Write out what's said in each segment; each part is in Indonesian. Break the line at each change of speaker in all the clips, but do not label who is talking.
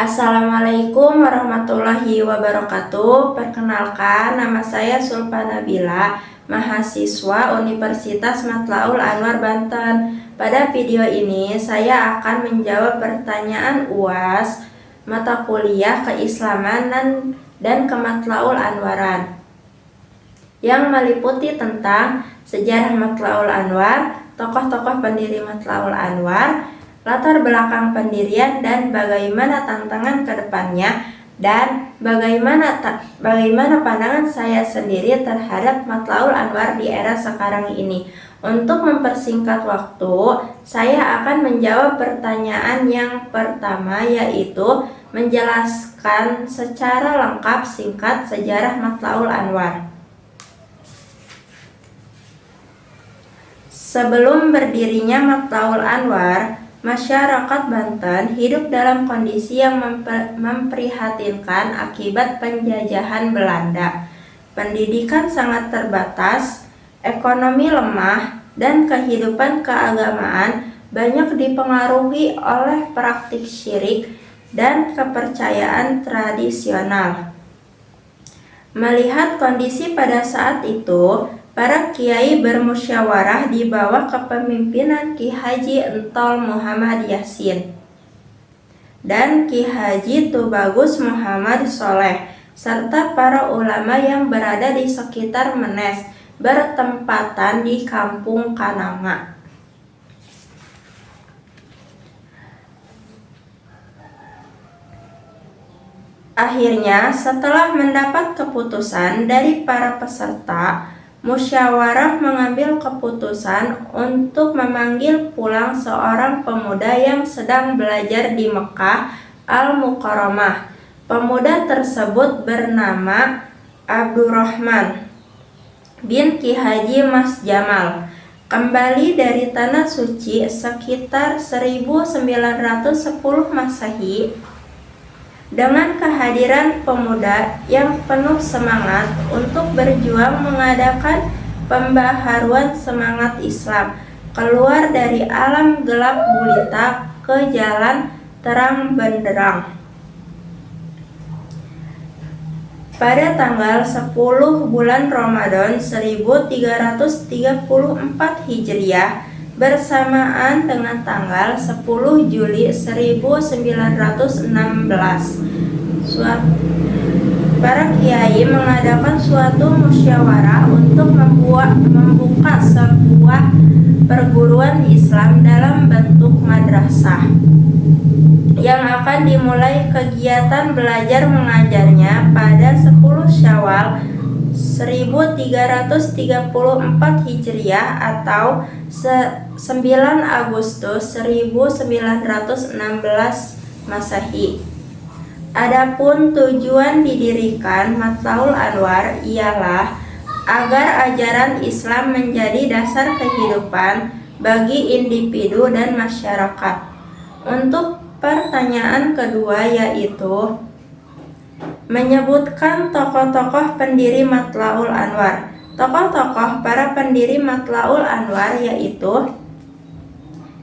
Assalamualaikum warahmatullahi wabarakatuh. Perkenalkan, nama saya Sulfa Nabila, mahasiswa Universitas Matlaul Anwar Banten. Pada video ini saya akan menjawab pertanyaan UAS mata kuliah Keislaman dan Kematlaul Anwaran yang meliputi tentang sejarah Matlaul Anwar, tokoh-tokoh pendiri Matlaul Anwar, latar belakang pendirian dan bagaimana tantangan ke depannya, dan bagaimana pandangan saya sendiri terhadap Matlaul Anwar di era sekarang ini. Untuk mempersingkat waktu, saya akan menjawab pertanyaan yang pertama, yaitu menjelaskan secara lengkap singkat sejarah Matlaul Anwar. Sebelum berdirinya Matlaul Anwar, masyarakat Banten hidup dalam kondisi yang memprihatinkan akibat penjajahan Belanda. Pendidikan sangat terbatas, ekonomi lemah, dan kehidupan keagamaan banyak dipengaruhi oleh praktik syirik dan kepercayaan tradisional. Melihat kondisi pada saat itu, para kiai bermusyawarah di bawah kepemimpinan Ki Haji Entol Muhammad Yasin dan Ki Haji Tubagus Muhammad Soleh serta para ulama yang berada di sekitar Menes bertempatan di Kampung Kananga. Akhirnya, setelah mendapat keputusan dari para peserta, musyawarah mengambil keputusan untuk memanggil pulang seorang pemuda yang sedang belajar di Mekah Al-Mukarramah. Pemuda tersebut bernama Abdurrahman bin Ki Haji Mas Jamal. Kembali dari Tanah Suci sekitar 1910 Masehi, dengan kehadiran pemuda yang penuh semangat untuk berjuang mengadakan pembaharuan semangat Islam, keluar dari alam gelap gulita ke jalan terang benderang. Pada tanggal 10 bulan Ramadan 1334 Hijriah, bersamaan dengan tanggal 10 Juli 1916, para kiai mengadakan suatu musyawarah untuk membuka sebuah perguruan Islam dalam bentuk madrasah yang akan dimulai kegiatan belajar mengajarnya pada 10 Syawal 1334 Hijriah atau 9 Agustus 1916 Masehi. Adapun tujuan didirikan Matlaul Anwar ialah agar ajaran Islam menjadi dasar kehidupan bagi individu dan masyarakat. Untuk pertanyaan kedua, yaitu menyebutkan tokoh-tokoh pendiri Matlaul Anwar. Tokoh-tokoh para pendiri Matlaul Anwar yaitu: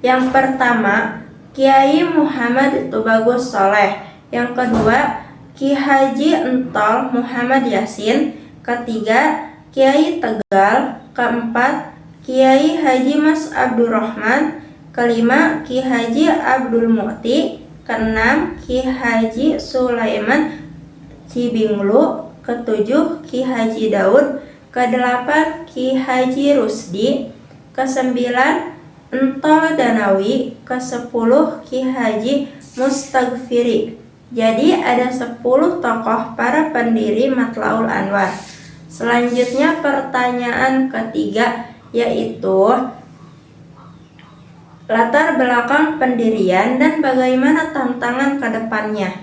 yang pertama, Kiai Muhammad Tubagus Soleh. Yang kedua, Ki Haji Entol Muhammad Yasin. Ketiga, Kiai Tegal. Keempat, Kiai Haji Mas Abdurrahman. Kelima, Ki Haji Abdul Mu'ti. Keenam, Ki Haji Sulaiman Cibinglu. Ketujuh, Ki Haji Daud. Kedelapan, Ki Haji Rusdi. Kesembilan, Entol Danawi. Kesepuluh, Ki Haji Mustagfiri. Jadi ada 10 tokoh para pendiri Matlaul Anwar. Selanjutnya pertanyaan ketiga, yaitu latar belakang pendirian dan bagaimana tantangan ke depannya.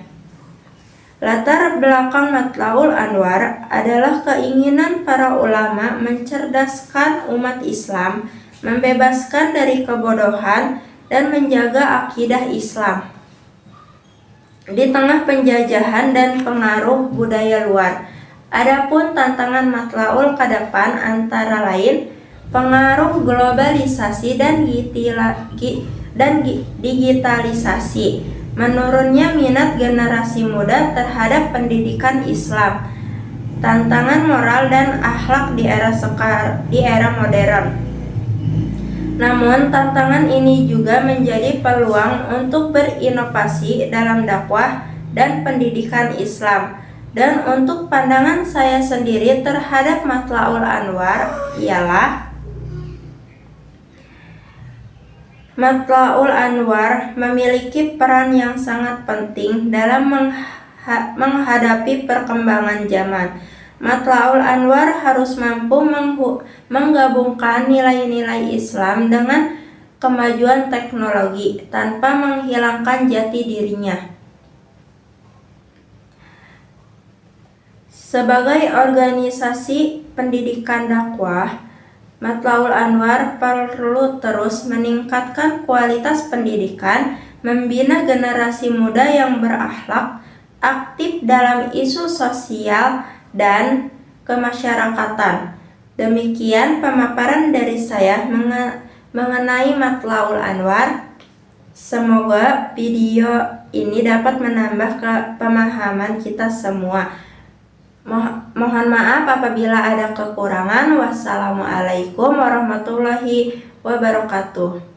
Latar belakang Matlaul Anwar adalah keinginan para ulama mencerdaskan umat Islam, membebaskan dari kebodohan, dan menjaga akidah Islam di tengah penjajahan dan pengaruh budaya luar. Adapun tantangan Matlaul ke depan antara lain pengaruh globalisasi dan digitalisasi, menurunnya minat generasi muda terhadap pendidikan Islam, tantangan moral dan akhlak di era modern. Namun, tantangan ini juga menjadi peluang untuk berinovasi dalam dakwah dan pendidikan Islam. Dan untuk pandangan saya sendiri terhadap Matla'ul Anwar ialah Matla'ul Anwar memiliki peran yang sangat penting dalam menghadapi perkembangan zaman. Matla'ul Anwar harus mampu menggabungkan nilai-nilai Islam dengan kemajuan teknologi tanpa menghilangkan jati dirinya. Sebagai organisasi pendidikan dakwah, Matla'ul Anwar perlu terus meningkatkan kualitas pendidikan, membina generasi muda yang berakhlak, aktif dalam isu sosial dan kemasyarakatan. Demikian pemaparan dari saya mengenai Matla'ul Anwar. Semoga video ini dapat menambah pemahaman kita semua. Mohon maaf apabila ada kekurangan. Wassalamualaikum warahmatullahi wabarakatuh.